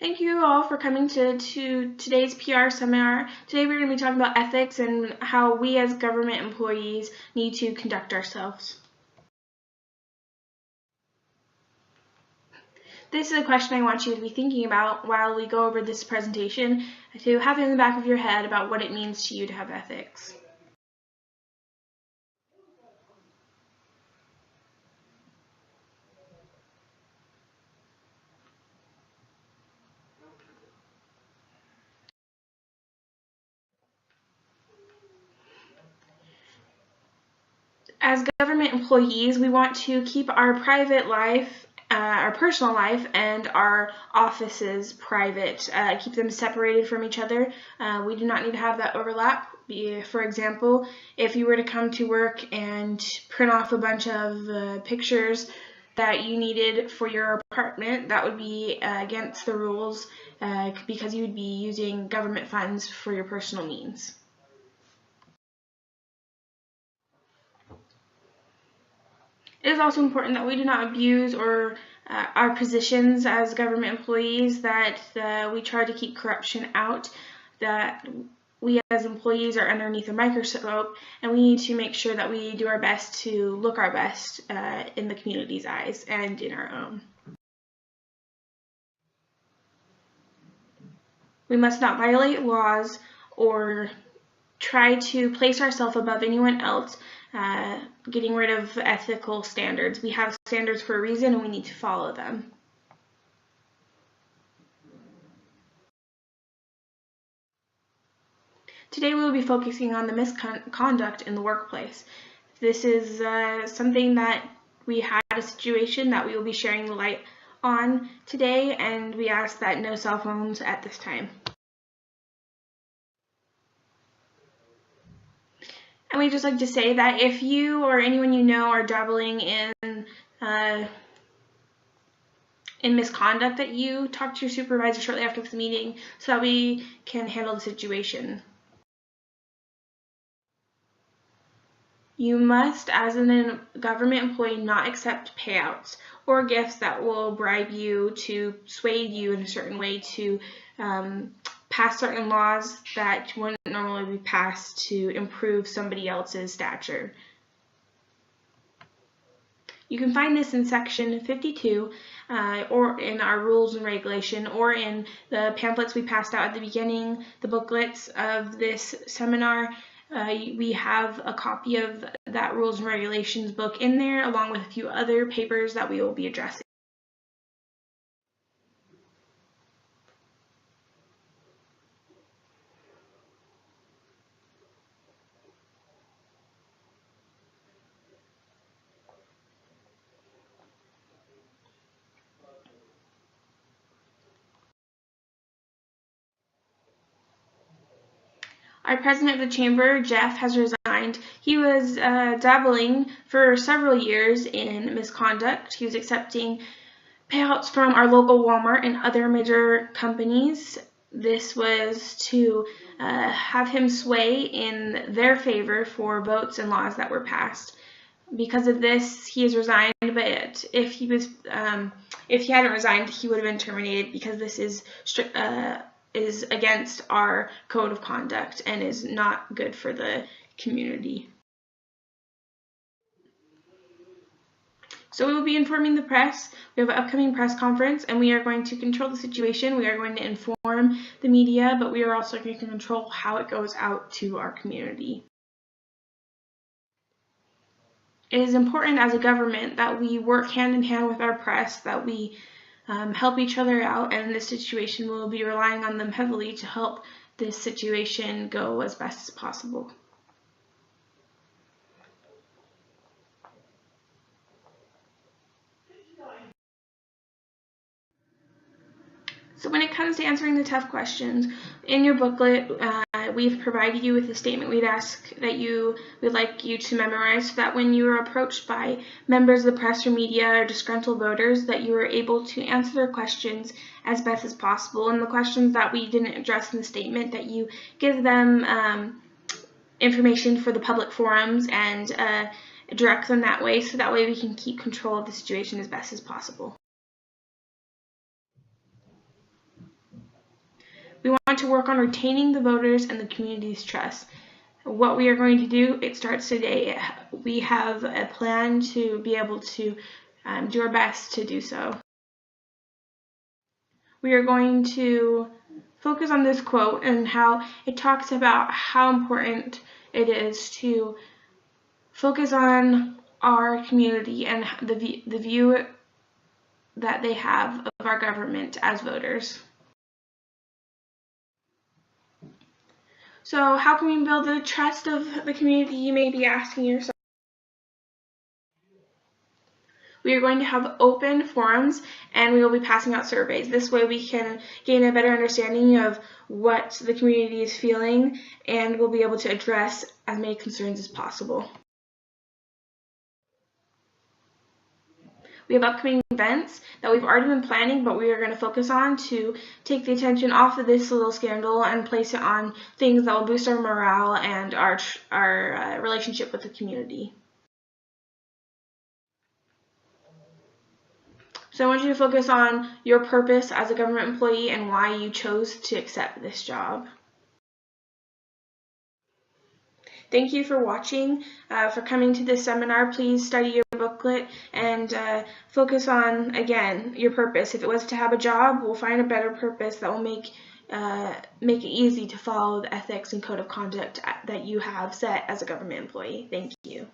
Thank you all for coming to today's PR seminar. Today we're going to be talking about ethics and how we as government employees need to conduct ourselves. This is a question I want you to be thinking about while we go over this presentation, to have it in the back of your head about what it means to you to have ethics. As government employees, we want to keep our private life, our personal life, and our offices private, keep them separated from each other. We do not need to have that overlap. For example, if you were to come to work and print off a bunch of pictures that you needed for your apartment, that would be against the rules because you would be using government funds for your personal means. It is also important that we do not abuse our positions as government employees, that we try to keep corruption out, that we as employees are underneath a microscope, and we need to make sure that we do our best to look our best in the community's eyes and in our own. We must not violate laws or try to place ourselves above anyone else, getting rid of ethical standards. We have standards for a reason and we need to follow them. Today we will be focusing on the misconduct in the workplace. This is something that we had a situation that we will be sharing the light on today, and we ask that no cell phones at this time. And we'd just like to say that if you or anyone you know are dabbling in misconduct, that you talk to your supervisor shortly after this meeting so that we can handle the situation. You must, as a government employee, not accept payouts or gifts that will bribe you to sway you in a certain way to pass certain laws that wouldn't normally be passed to improve somebody else's stature. You can find this in section 52 or in our rules and regulation, or in the pamphlets we passed out at the beginning, the booklets of this seminar. We have a copy of that rules and regulations book in there, along with a few other papers that we will be addressing. Our president of the chamber, Jeff, has resigned. He was dabbling for several years in misconduct. He was accepting payouts from our local Walmart and other major companies. This was to have him sway in their favor for votes and laws that were passed. Because of this, he has resigned, but if he hadn't resigned, he would have been terminated, because this is against our code of conduct and is not good for the community. So we will be informing the press. We have an upcoming press conference, and we are going to control the situation. We are going to inform the media, but we are also going to control how it goes out to our community. It is important as a government that we work hand in hand with our press, that we help each other out, and in this situation we'll be relying on them heavily to help this situation go as best as possible. So when it comes to answering the tough questions, in your booklet, we've provided you with a statement we'd like you to memorize, so that when you are approached by members of the press or media or disgruntled voters, that you are able to answer their questions as best as possible. And the questions that we didn't address in the statement, that you give them information for the public forums and direct them that way, so that way we can keep control of the situation as best as possible. We want to work on retaining the voters and the community's trust. What we are going to do, it starts today. We have a plan to be able to do our best to do so. We are going to focus on this quote and how it talks about how important it is to focus on our community and the view that they have of our government as voters. So how can we build the trust of the community, you may be asking yourself? We are going to have open forums and we will be passing out surveys. This way we can gain a better understanding of what the community is feeling and we'll be able to address as many concerns as possible. We have upcoming events that we've already been planning, but we are going to focus on to take the attention off of this little scandal and place it on things that will boost our morale and our relationship with the community. So I want you to focus on your purpose as a government employee and why you chose to accept this job. Thank you for watching, for coming to this seminar. Please study your booklet and focus on, again, your purpose. If it was to have a job, we'll find a better purpose that will make it easy to follow the ethics and code of conduct that you have set as a government employee. Thank you.